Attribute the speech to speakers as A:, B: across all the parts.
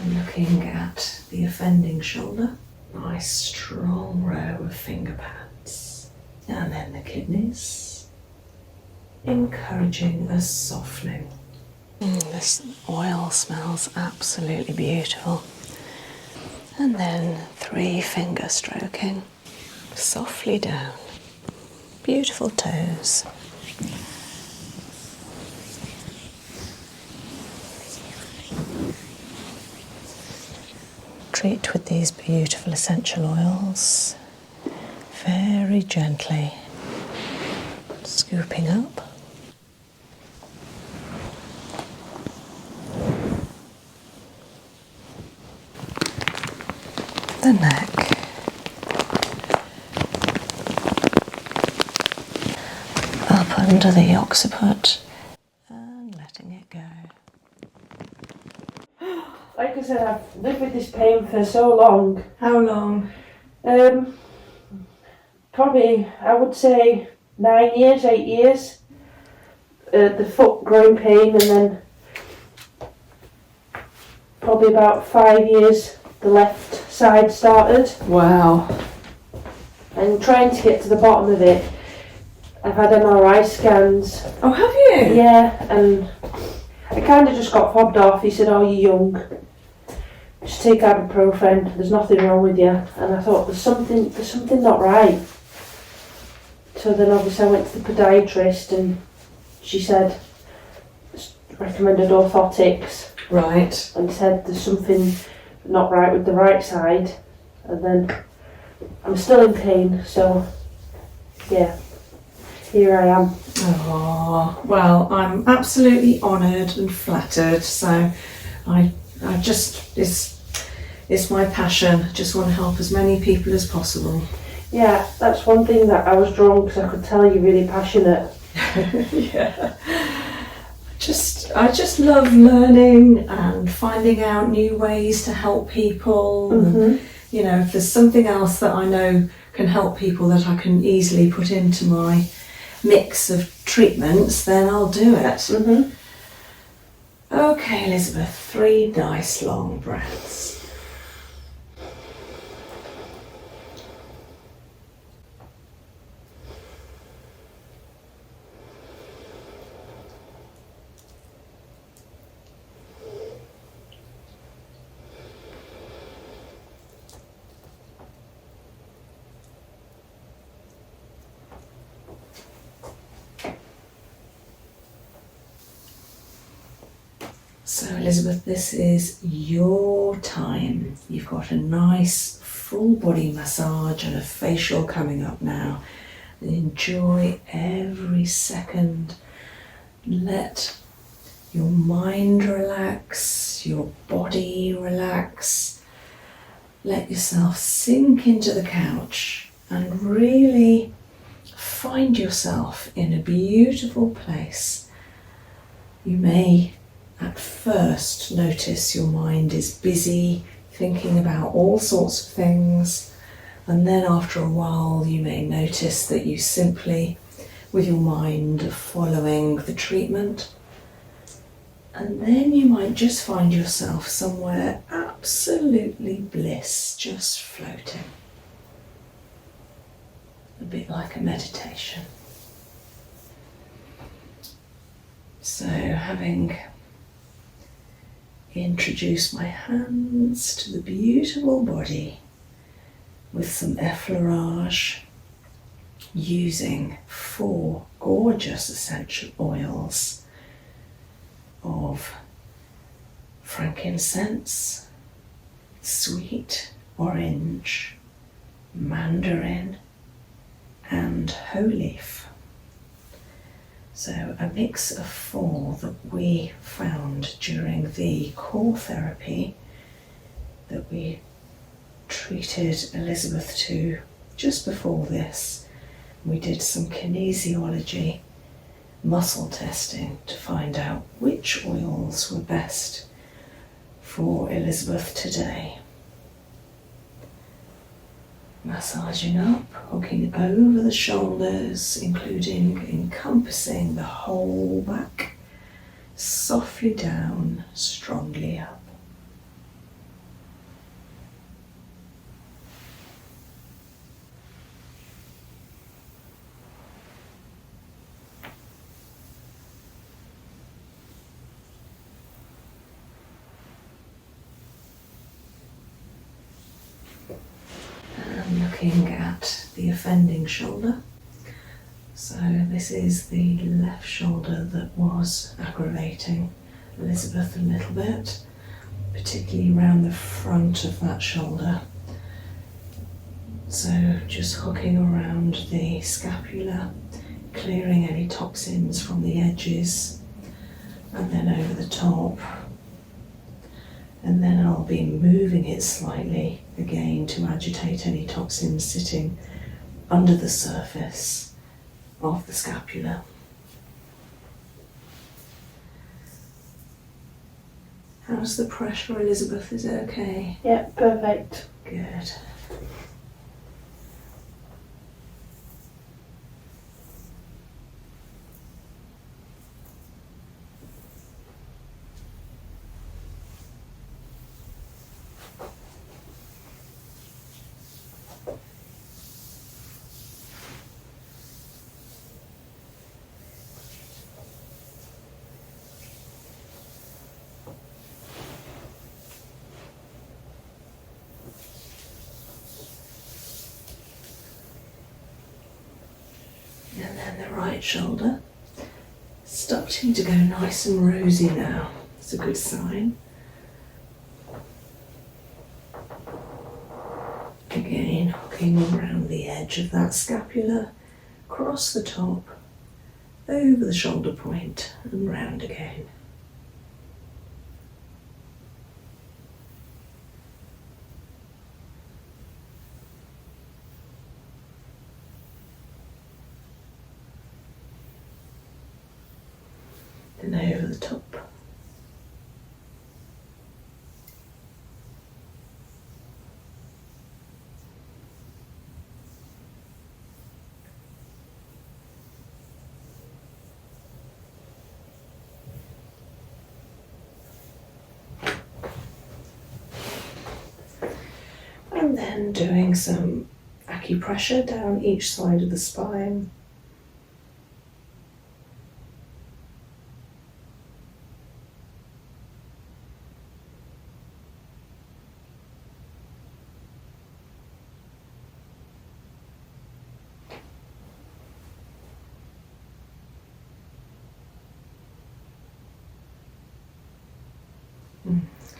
A: And looking at the offending shoulder, nice strong row of finger pads. And then the kidneys, encouraging a softening. This oil smells absolutely beautiful. And then 3 finger stroking softly down. Beautiful toes. Treat with these beautiful essential oils very gently, scooping up. The neck. Up under the occiput and letting it go.
B: Like I said, I've lived with this pain for so long.
A: How long?
B: Probably, I would say 9 years, 8 years. The foot growing pain, and then probably about 5 years the left side started.
A: Wow.
B: And trying to get to the bottom of it, I've had MRI scans.
A: Oh, have you?
B: Yeah, and I kind of just got fobbed off. He said, "Oh, you're young. Just take ibuprofen. There's nothing wrong with you." And I thought, there's something not right. So then obviously I went to the podiatrist, and she said, recommended orthotics.
A: Right.
B: And said there's something not right with the right side. And then I'm still in pain, so yeah, here I am.
A: Oh, well, I'm absolutely honoured and flattered. So I just, it's my passion. I just want to help as many people as possible.
B: Yeah, that's one thing that I was drawn, because I could tell you're really passionate.
A: Yeah. I just love learning and finding out new ways to help people.
B: Mm-hmm.
A: And, you know, if there's something else that I know can help people that I can easily put into my mix of treatments, then I'll do it.
B: Mm-hmm.
A: Okay, Elizabeth, 3 nice long breaths. So Elizabeth, this is your time. You've got a nice full body massage and a facial coming up now. Enjoy every second. Let your mind relax, your body relax. Let yourself sink into the couch and really find yourself in a beautiful place. You may at first notice your mind is busy thinking about all sorts of things, and then after a while you may notice that you simply, with your mind, are following the treatment, and then you might just find yourself somewhere absolutely bliss, just floating, a bit like a meditation. So having introduce my hands to the beautiful body with some effleurage, using 4 gorgeous essential oils of frankincense, sweet orange, mandarin, and hoe leaf. So a mix of 4 that we found during the core therapy that we treated Elizabeth to just before this. We did some kinesiology, muscle testing to find out which oils were best for Elizabeth today. Massaging up, hooking over the shoulders, including encompassing the whole back, softly down, strongly up. looking at the offending shoulder. So this is the left shoulder that was aggravating Elizabeth a little bit, particularly around the front of that shoulder. So just hooking around the scapula, clearing any toxins from the edges, and then over the top. And then I'll be moving it slightly again to agitate any toxins sitting under the surface of the scapula. How's the pressure, Elizabeth? Is it okay?
B: Yeah, perfect.
A: Good. And then the right shoulder, starting to go nice and rosy now. It's a good sign. Again, hooking around the edge of that scapula, across the top, over the shoulder point, and round again. And over the top. And then doing some acupressure down each side of the spine.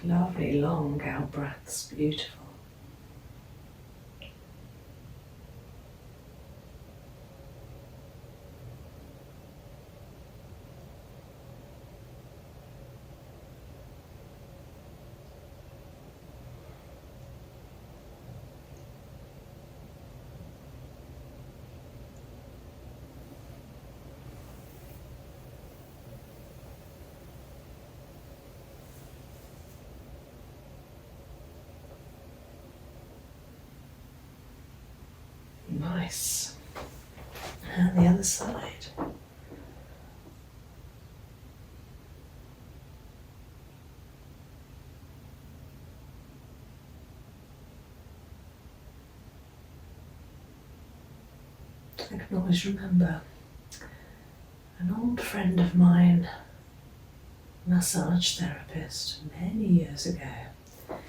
A: Lovely long out breaths, beautiful. Nice. And the other side. I can always remember an old friend of mine, massage therapist, many years ago,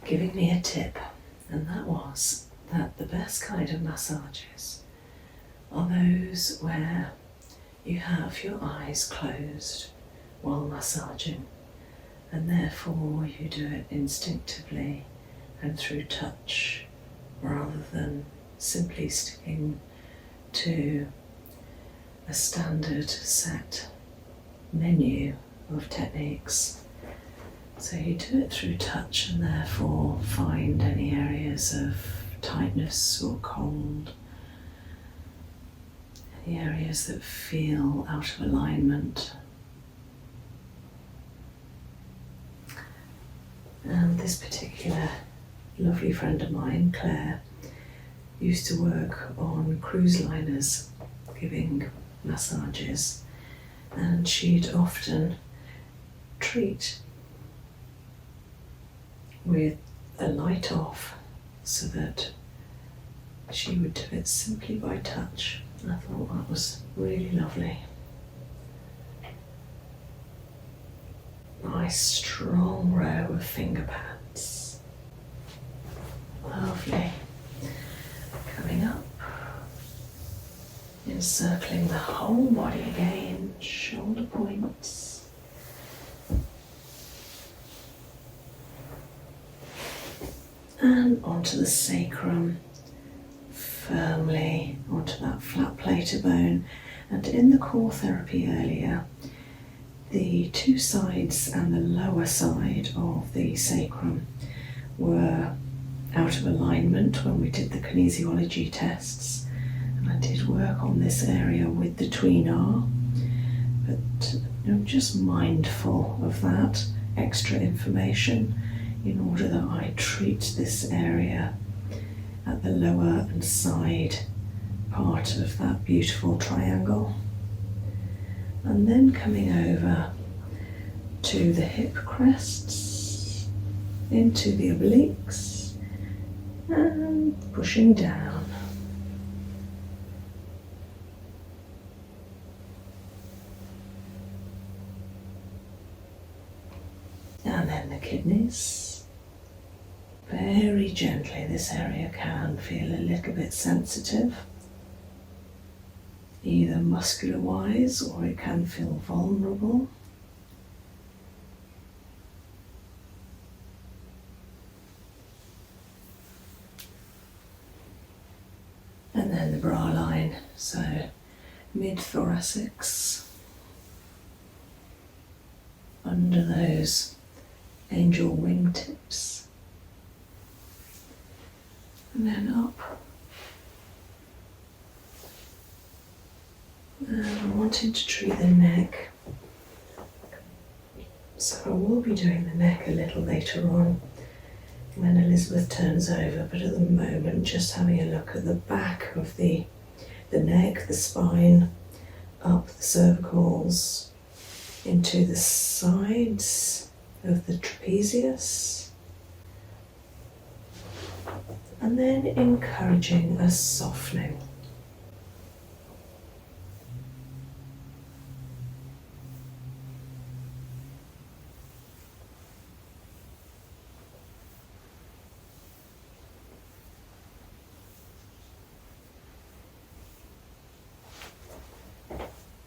A: giving me a tip, and that was that the best kind of massages are those where you have your eyes closed while massaging, and therefore you do it instinctively and through touch rather than simply sticking to a standard set menu of techniques. So you do it through touch and therefore find any areas of tightness or cold, any areas that feel out of alignment. And this particular lovely friend of mine, Claire, used to work on cruise liners giving massages, and she'd often treat with a light off so that she would do it simply by touch. I thought that was really lovely. Nice strong row of finger pads. Lovely. Encircling the whole body again, shoulder points. And onto the sacrum, firmly onto that flat plate of bone. And in the core therapy earlier, the two sides and the lower side of the sacrum were out of alignment when we did the kinesiology tests. And I did work on this area with the tween R, but I'm just mindful of that extra information in order that I treat this area at the lower and side part of that beautiful triangle. And then coming over to the hip crests, into the obliques, and pushing down. And then the kidneys. Very gently, this area can feel a little bit sensitive, either muscular wise or it can feel vulnerable. And then the bra line, so mid-thoracics, under those angel wingtips, and then up. And I'm wanting to treat the neck, so I will be doing the neck a little later on when Elizabeth turns over, but at the moment just having a look at the back of the neck, the spine, up the cervicals, into the sides of the trapezius, and then encouraging a softening.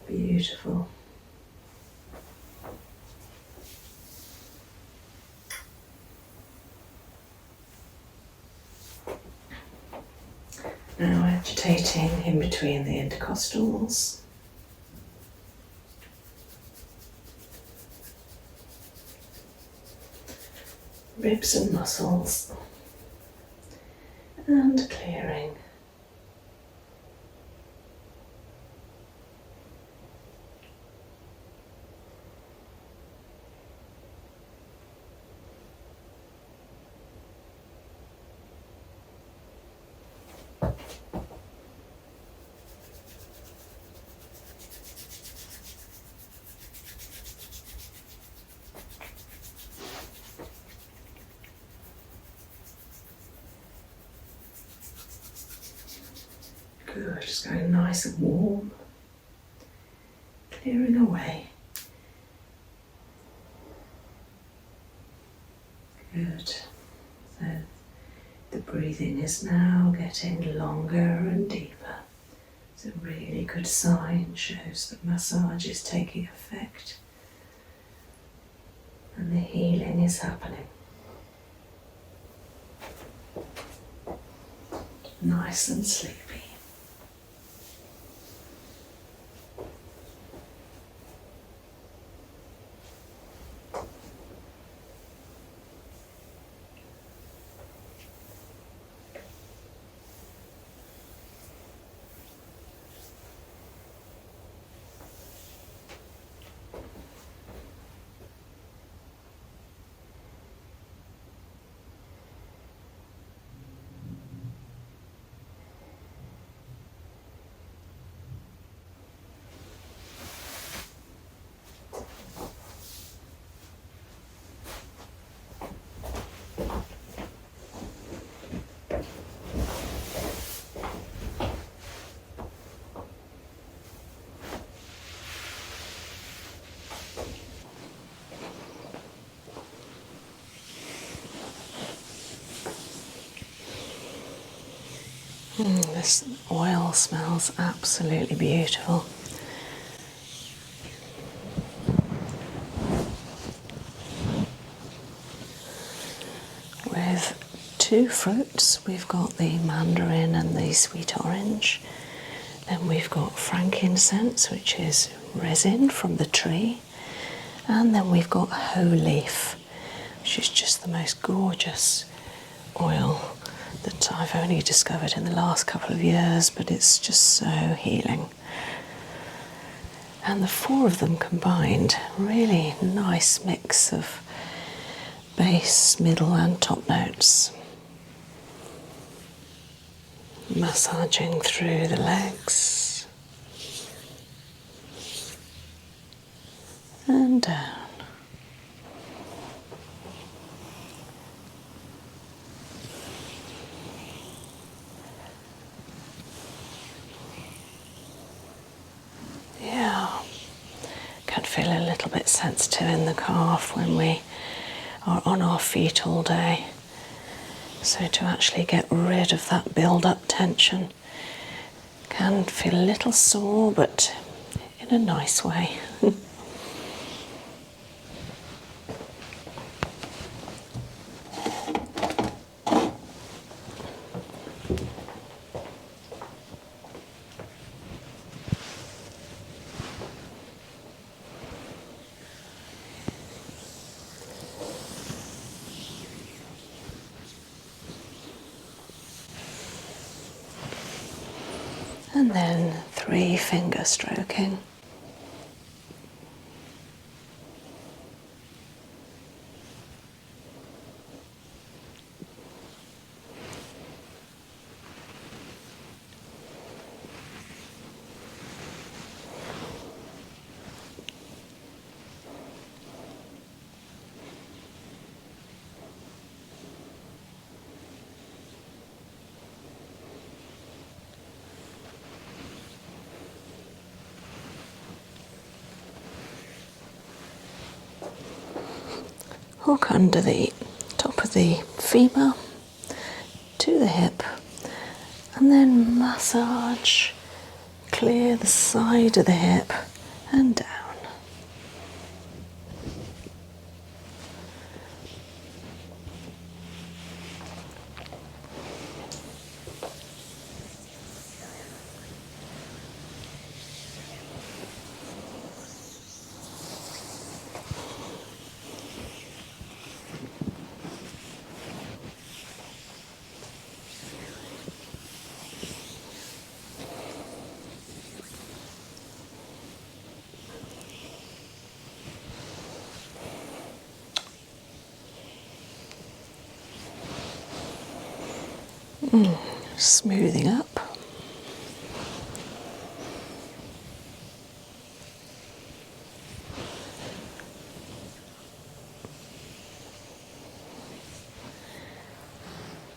A: Beautiful. Now agitating in between the intercostals. Ribs and muscles. And clearing. Good, just going nice and warm, clearing away. Good. So the breathing is now getting longer and deeper. It's a really good sign, shows that massage is taking effect and the healing is happening. Nice and sleepy. This oil smells absolutely beautiful. With two fruits, we've got the mandarin and the sweet orange. Then we've got frankincense, which is resin from the tree. And then we've got whole leaf, which is just the most gorgeous oil that I've only discovered in the last couple of years, but it's just so healing. And the four of them combined, really nice mix of bass, middle and top notes. Massaging through the legs and down. Yeah, can feel a little bit sensitive in the calf when we are on our feet all day. So to actually get rid of that build-up tension can feel a little sore, but in a nice way. And then 3 finger stroking. Hook under the top of the femur to the hip and then massage, clear the side of the hip and down. Smoothing up.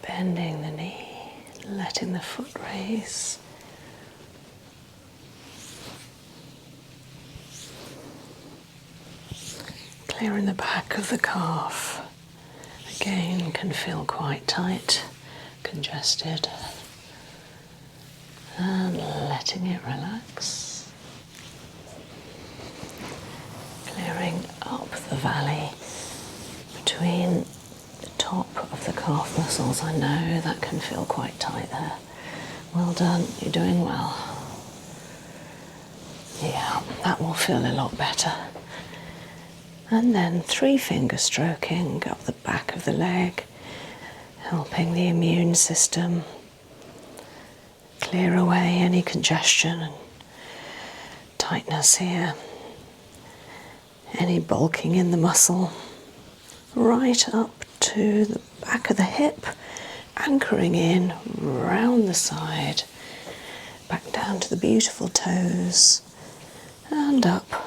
A: Bending the knee, letting the foot raise. Clearing the back of the calf. Again, can feel quite tight, congested. And letting it relax. Clearing up the valley between the top of the calf muscles. I know that can feel quite tight there. Well done, you're doing well. Yeah, that will feel a lot better. And then 3 finger stroking up the back of the leg, helping the immune system clear away any congestion and tightness here, any bulking in the muscle, right up to the back of the hip, anchoring in round the side, back down to the beautiful toes and up.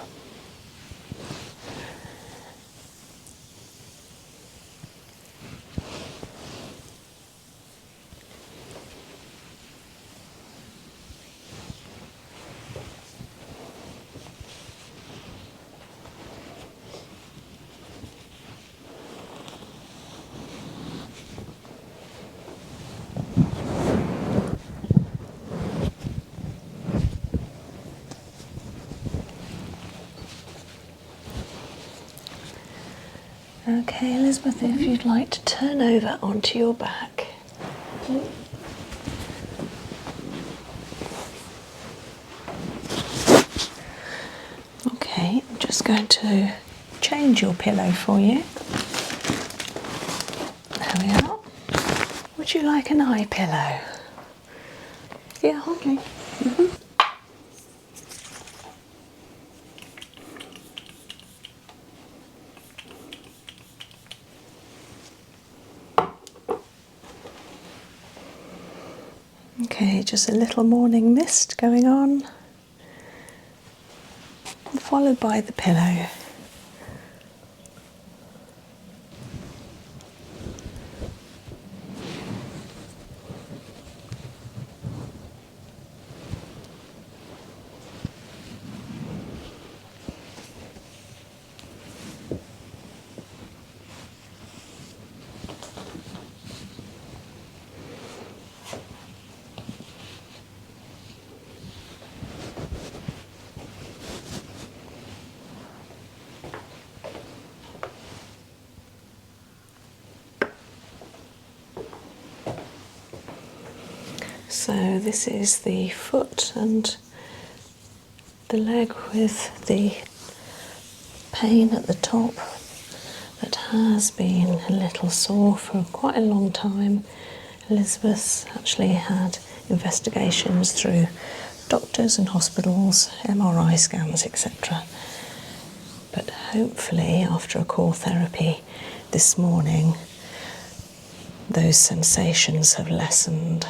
A: Okay, Elizabeth, if you'd like to turn over onto your back. Okay, I'm just going to change your pillow for you. There we are. Would you like an eye pillow? Yeah, okay. Okay, just a little morning mist going on, followed by the pillow. So this is the foot and the leg with the pain at the top that has been a little sore for quite a long time. Elizabeth's actually had investigations through doctors and hospitals, MRI scans, etc. But hopefully after a core therapy this morning, those sensations have lessened.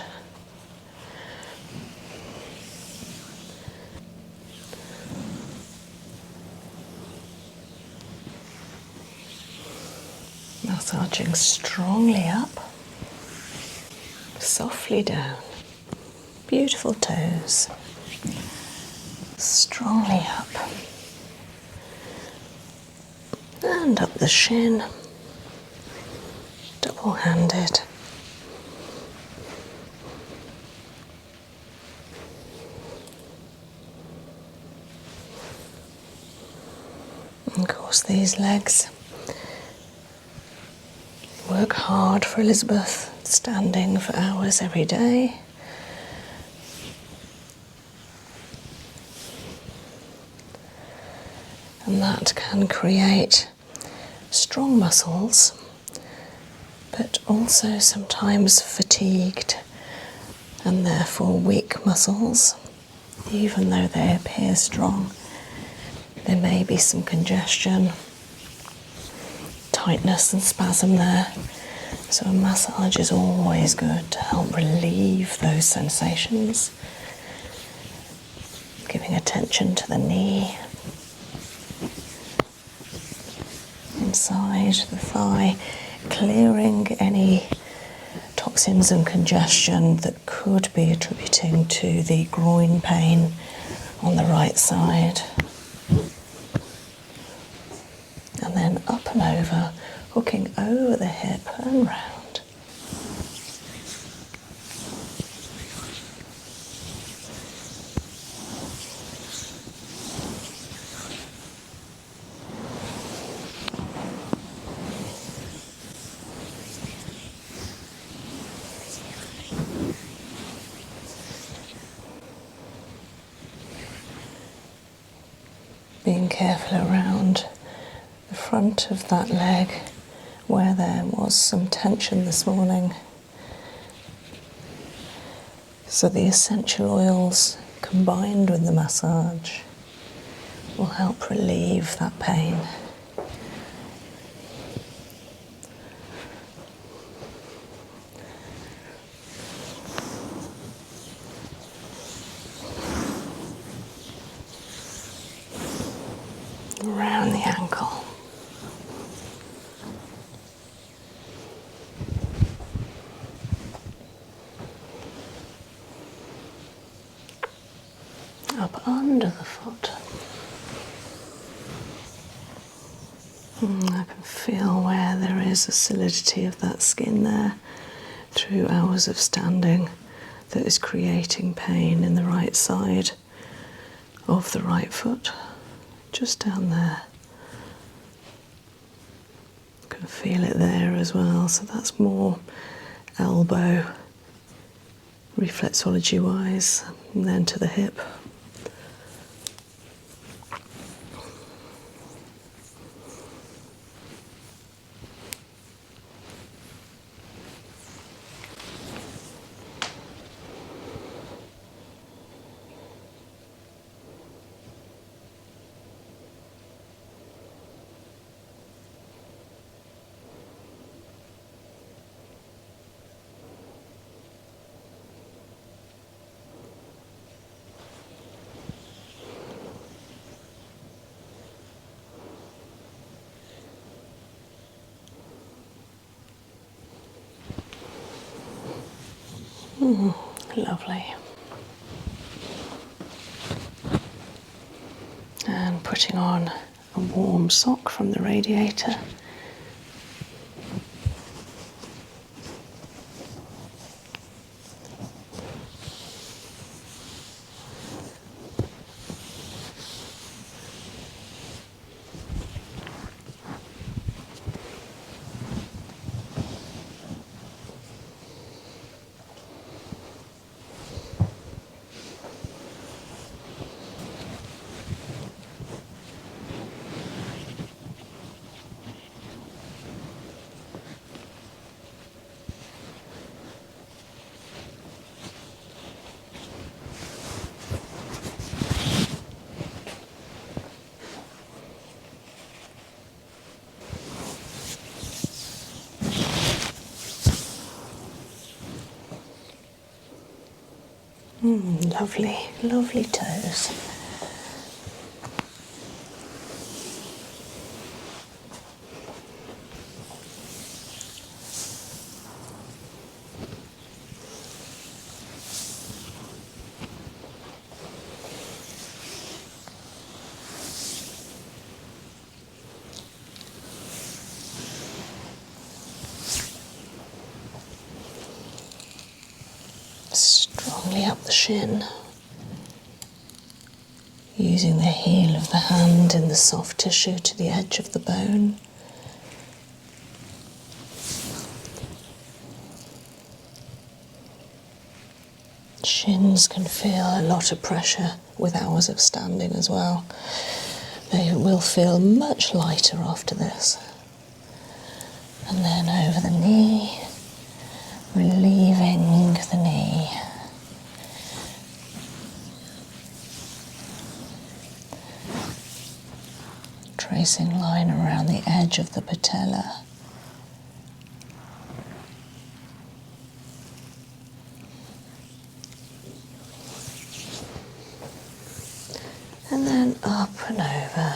A: Massaging strongly up, softly down, beautiful toes, strongly up, and up the shin, double-handed. And of course these legs work hard for Elizabeth, standing for hours every day. And that can create strong muscles, but also sometimes fatigued and therefore weak muscles. Even though they appear strong, there may be some congestion, tightness and spasm there. So a massage is always good to help relieve those sensations. Giving attention to the knee, inside the thigh, clearing any toxins and congestion that could be attributing to the groin pain on the right side. And then up and over, hooking over the hip and round. Being careful around the front of that leg where there was some tension this morning. So the essential oils combined with the massage will help relieve that pain. Around the ankle. Up under the foot. I can feel where there is a solidity of that skin there through hours of standing that is creating pain in the right side of the right foot, just down there. Can feel it there as well, so that's more elbow reflexology wise, and then to the hip. Lovely. And putting on a warm sock from the radiator. Lovely, lovely toes. Strongly up the shin, using the heel of the hand in the soft tissue to the edge of the bone. Shins can feel a lot of pressure with hours of standing as well. They will feel much lighter after this. And then over the knee, relieving the knee. Tracing line around the edge of the patella. And then up and over.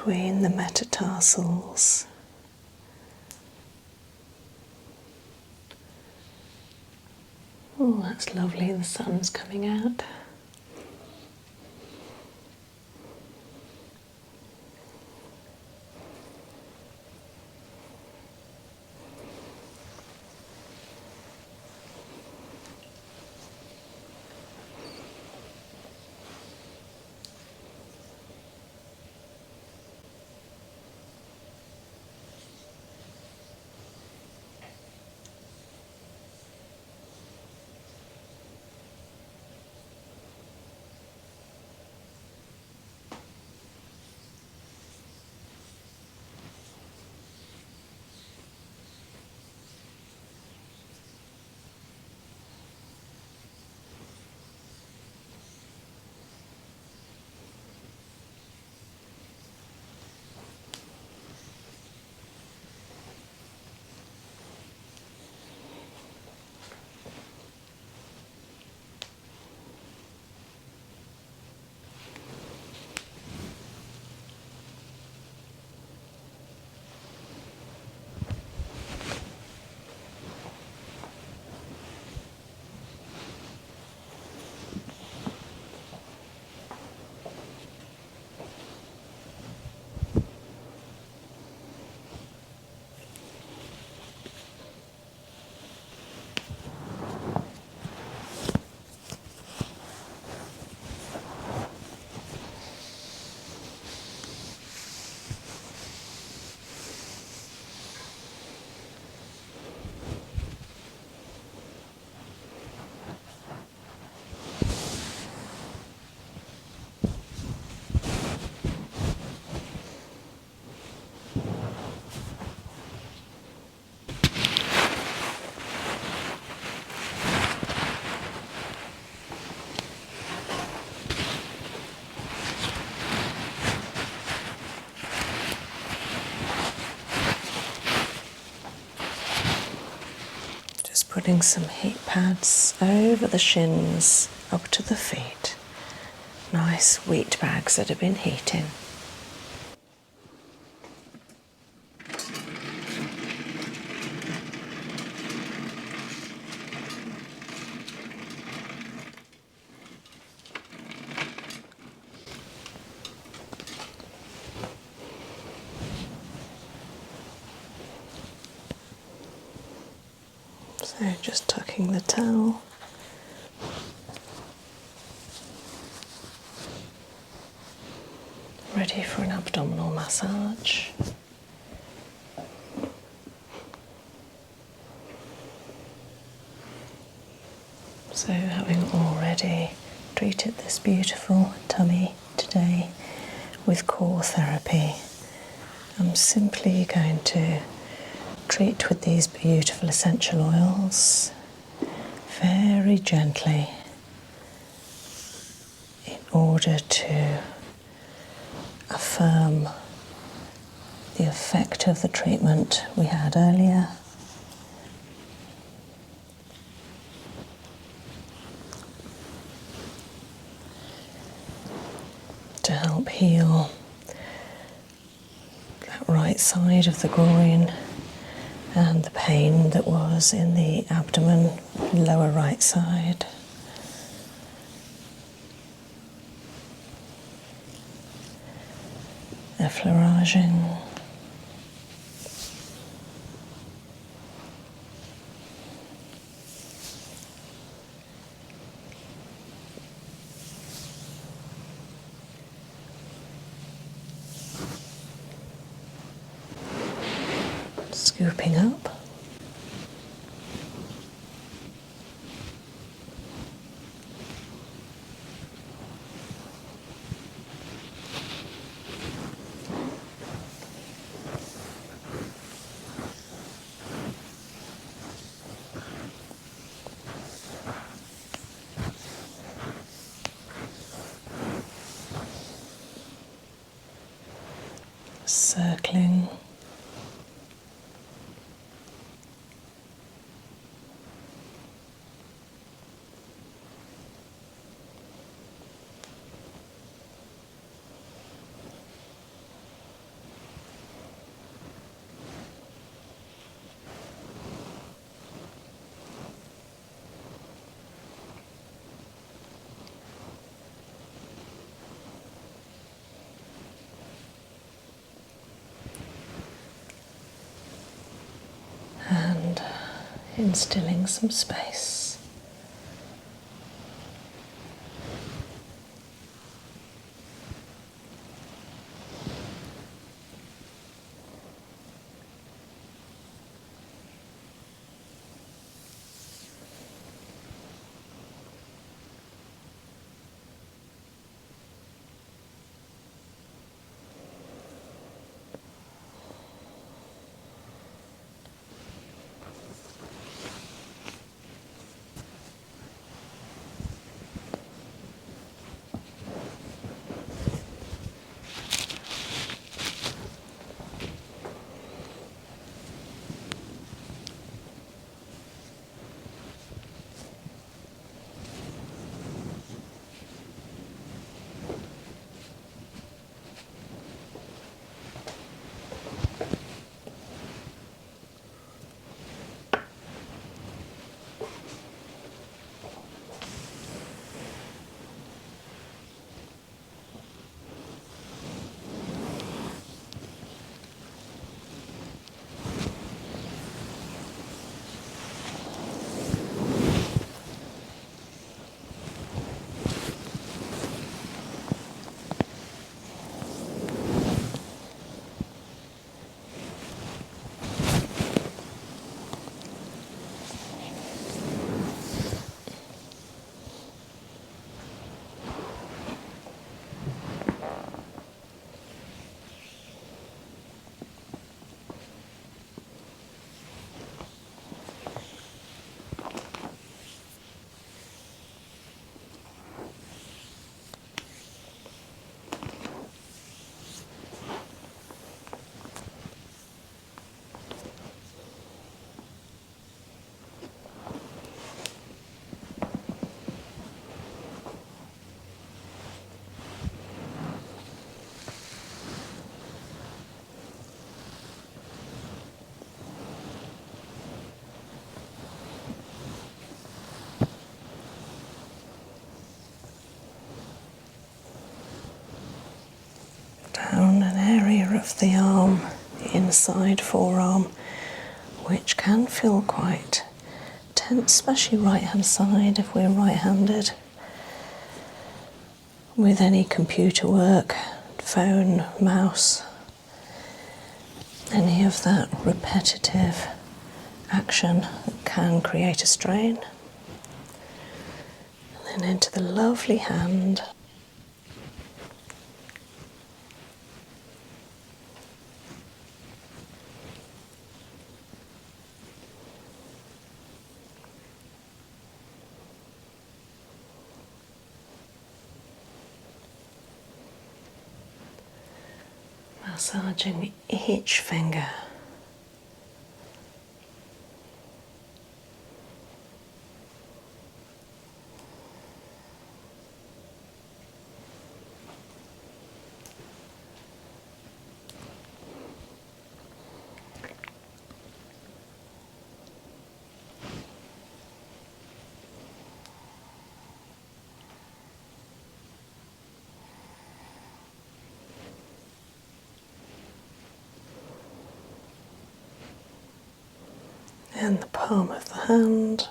A: between the metatarsals. Oh, that's lovely, the sun's coming out. Just putting some heat pads over the shins up to the feet. Nice wheat bags that have been heating. So just tucking the towel. Ready for an abdominal massage. So having already treated this beautiful tummy today with core therapy, I'm simply going to treat with these beautiful essential oils very gently in order to affirm the effect of the treatment we had earlier. To help heal that right side of the groin and the pain that was in the abdomen, lower right side. Effleuraging. Scooping up. Circling. instilling some space. Down an area of the arm, the inside forearm, which can feel quite tense, especially right hand side if we're right handed. With any computer work, phone, mouse, any of that repetitive action can create a strain. And then into the lovely hand. Massaging each finger. And the palm of the hand.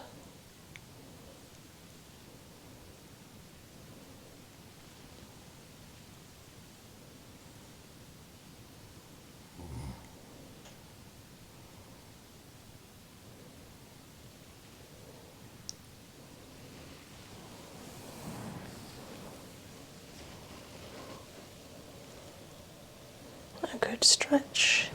A: A good stretch.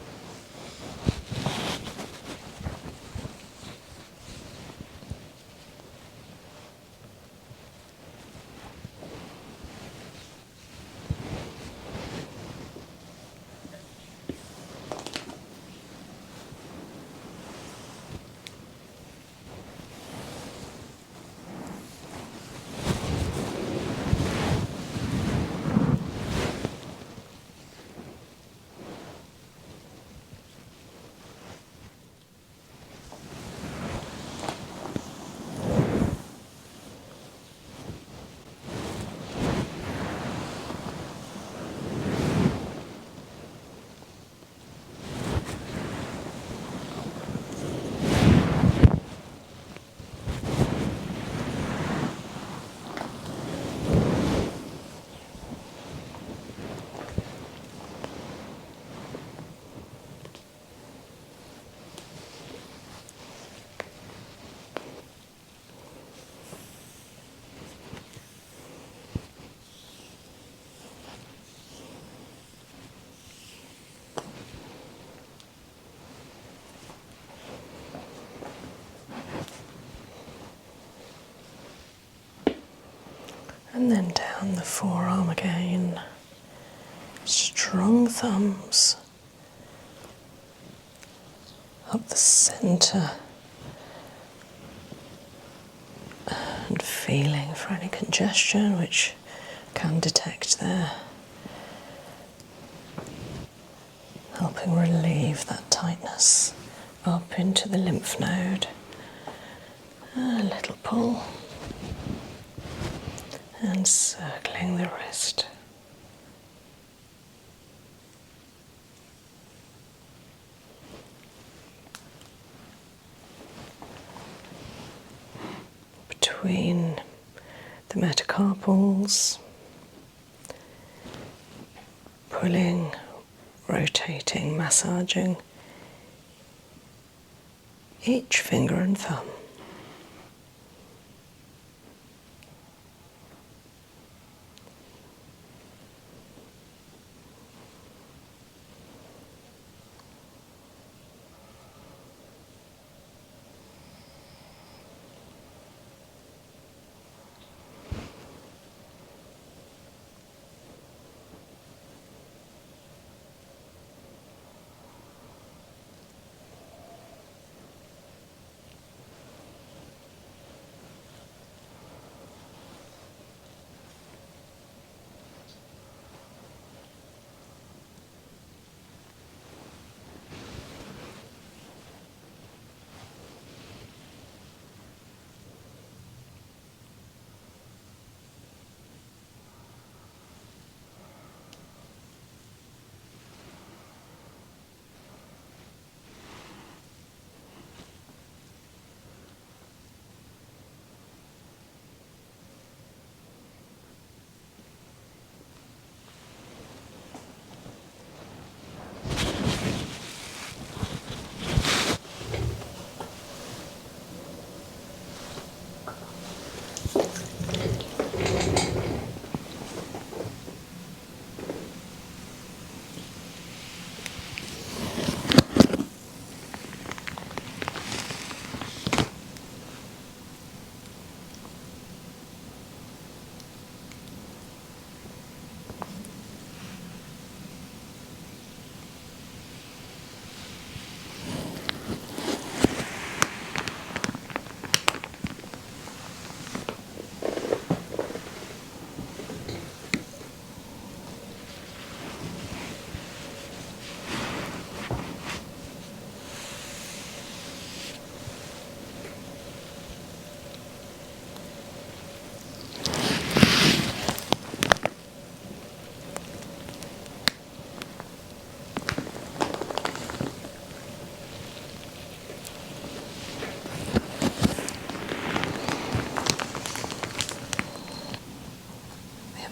A: And then down the forearm again. Strong thumbs up the centre and feeling for any congestion which can detect there. Helping relieve that tightness up into the lymph node. A little pull and circling the wrist. Between the metacarpals, pulling, rotating, massaging each finger and thumb.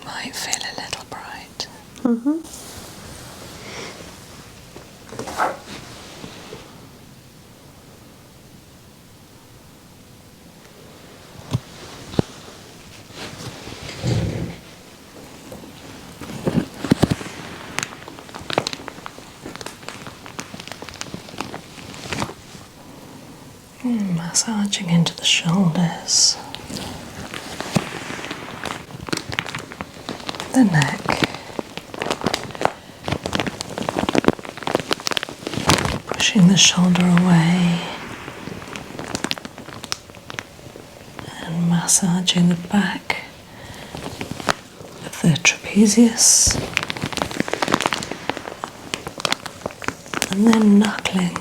A: Might feel a little bright. Massaging into the shoulders, the neck, pushing the shoulder away and massaging the back of the trapezius and then knuckling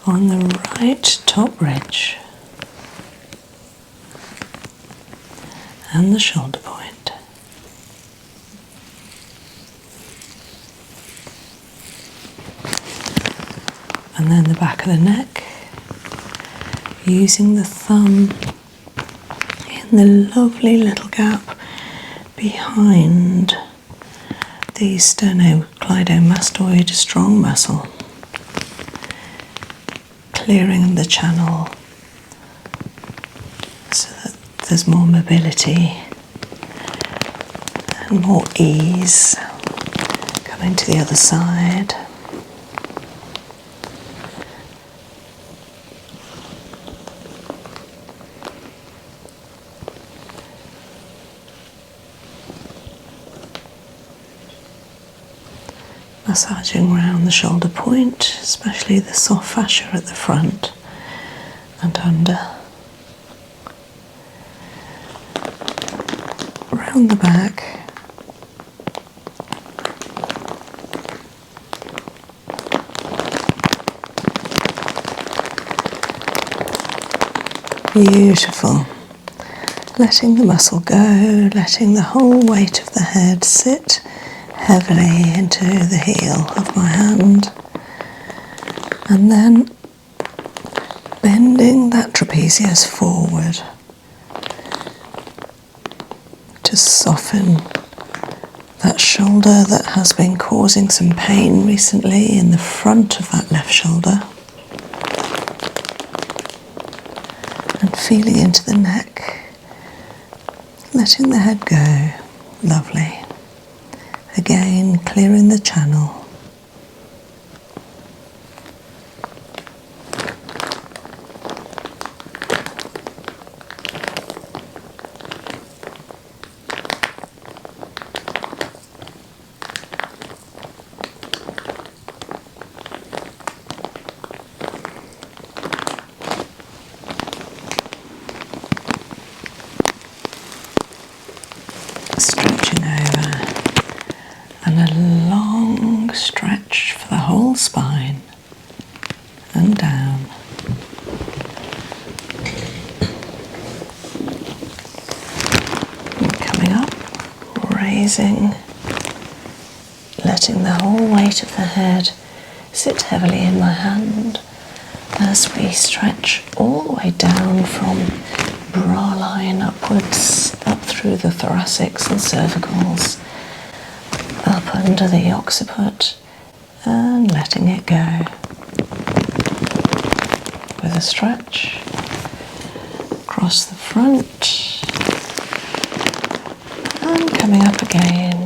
A: on the right top ridge and the shoulder point. And then the back of the neck, using the thumb in the lovely little gap behind the sternocleidomastoid strong muscle, clearing the channel so that there's more mobility and more ease coming to the other side. massaging around the shoulder point, especially the soft fascia at the front and under. Around the back. Beautiful. Letting the muscle go, letting the whole weight of the head sit heavily into the heel of my hand. And then bending that trapezius forward to soften that shoulder that has been causing some pain recently in the front of that left shoulder. And feeling into the neck, letting the head go. Lovely. Again, clearing the channel. Stretching over, and a long stretch for the whole spine and down. And coming up, raising, letting the whole weight of the head sit heavily in my hand as we stretch all the way down from bra line upwards, up through the thoracics and cervicals, up under the occiput, and letting it go with a stretch across the front and coming up again